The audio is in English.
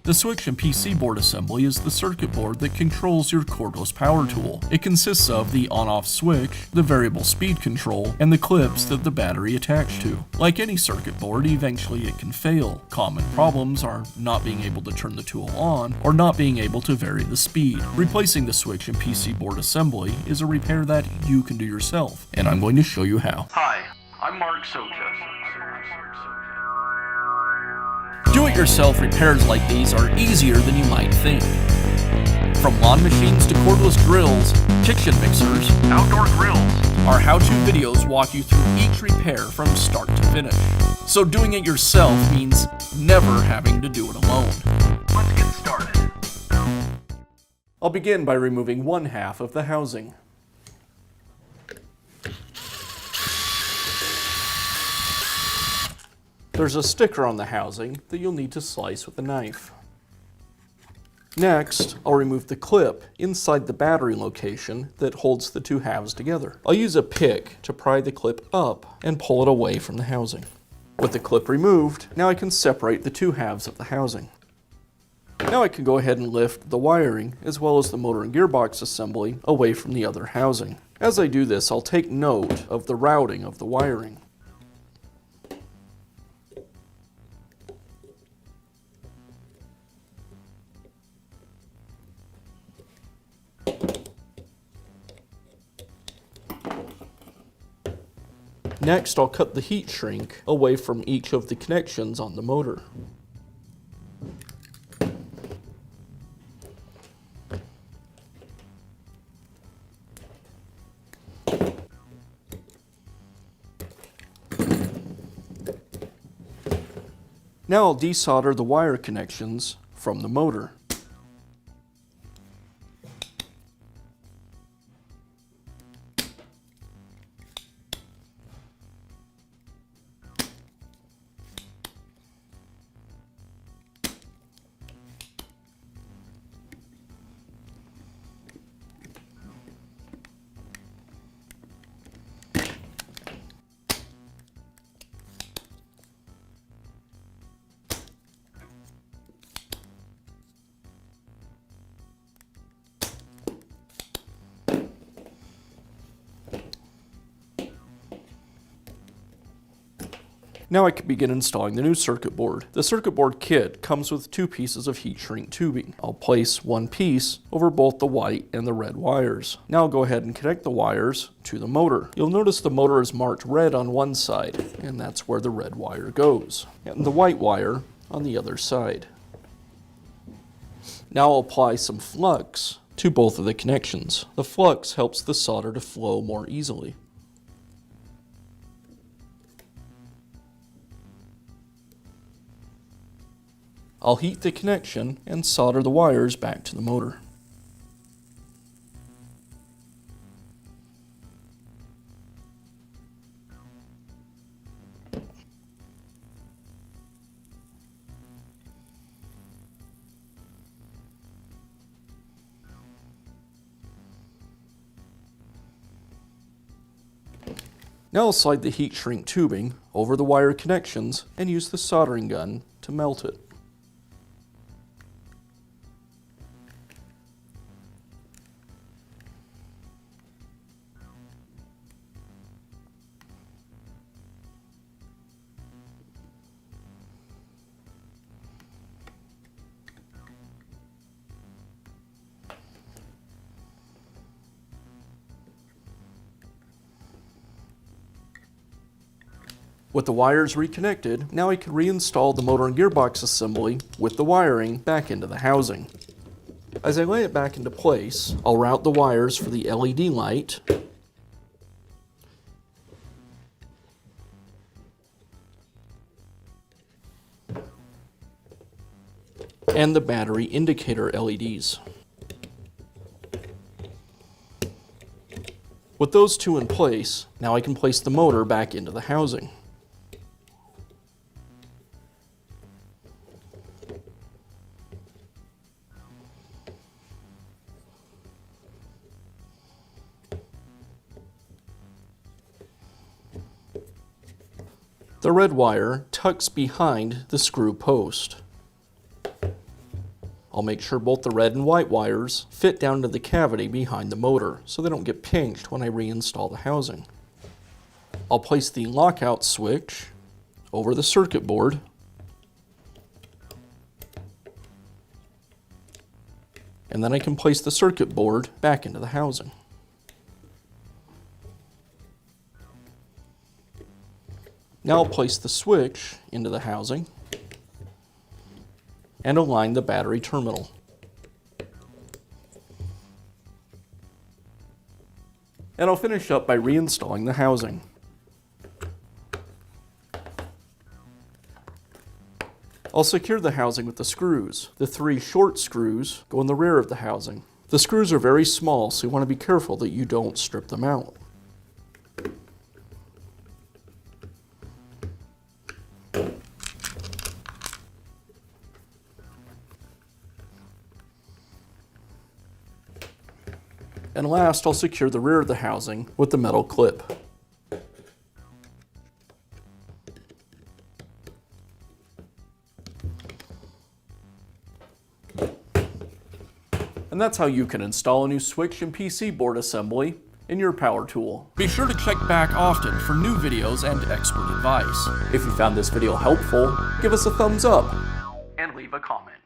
The switch and PC board assembly is the circuit board that controls your cordless power tool. It consists of the on-off switch, the variable speed control, and the clips that the battery attached to. Like any circuit board, eventually it can fail. Common problems are not being able to turn the tool on or not being able to vary the speed. Replacing the switch and PC board assembly is a repair that you can do yourself, and I'm going to show you how. Hi, I'm Mark Socha. Do-it-yourself repairs like these are easier than you might think. From lawn machines to cordless drills, kitchen mixers, Outdoor grills. our how-to videos walk you through each repair from start to finish. So doing it yourself means never having to do it alone. Let's get started. I'll begin by removing one half of the housing. There's a sticker on the housing that you'll need to slice with a knife. Next, I'll remove the clip inside the battery location that holds the two halves together. I'll use a pick to pry the clip up and pull it away from the housing. With the clip removed, now I can separate the two halves of the housing. Now I can go ahead and lift the wiring as well as the motor and gearbox assembly away from the other housing. As I do this, I'll take note of the routing of the wiring. Next, I'll cut the heat shrink away from each of the connections on the motor. Now I'll desolder the wire connections from the motor. Now I can begin installing the new circuit board. The circuit board kit comes with two pieces of heat shrink tubing. I'll place one piece over both the white and the red wires. Now I'll go ahead and connect the wires to the motor. You'll notice the motor is marked red on one side, and that's where the red wire goes, and the white wire on the other side. Now I'll apply some flux to both of the connections. The flux helps the solder to flow more easily. I'll heat the connection and solder the wires back to the motor. Now I'll slide the heat shrink tubing over the wire connections and use the soldering gun to melt it. With the wires reconnected, now I can reinstall the motor and gearbox assembly with the wiring back into the housing. As I lay it back into place, I'll route the wires for the LED light, and the battery indicator LEDs. With those two in place, now I can place the motor back into the housing. The red wire tucks behind the screw post. I'll make sure both the red and white wires fit down to the cavity behind the motor so they don't get pinched when I reinstall the housing. I'll place the lockout switch over the circuit board and then I can place the circuit board back into the housing. Now I'll place the switch into the housing and align the battery terminal. And I'll finish up by reinstalling the housing. I'll secure the housing with the screws. The 3 short screws go in the rear of the housing. The screws are very small, so you want to be careful that you don't strip them out. And last, I'll secure the rear of the housing with the metal clip. And that's how you can install a new switch and PC board assembly in your power tool. Be sure to check back often for new videos and expert advice. If you found this video helpful, give us a thumbs up And leave a comment.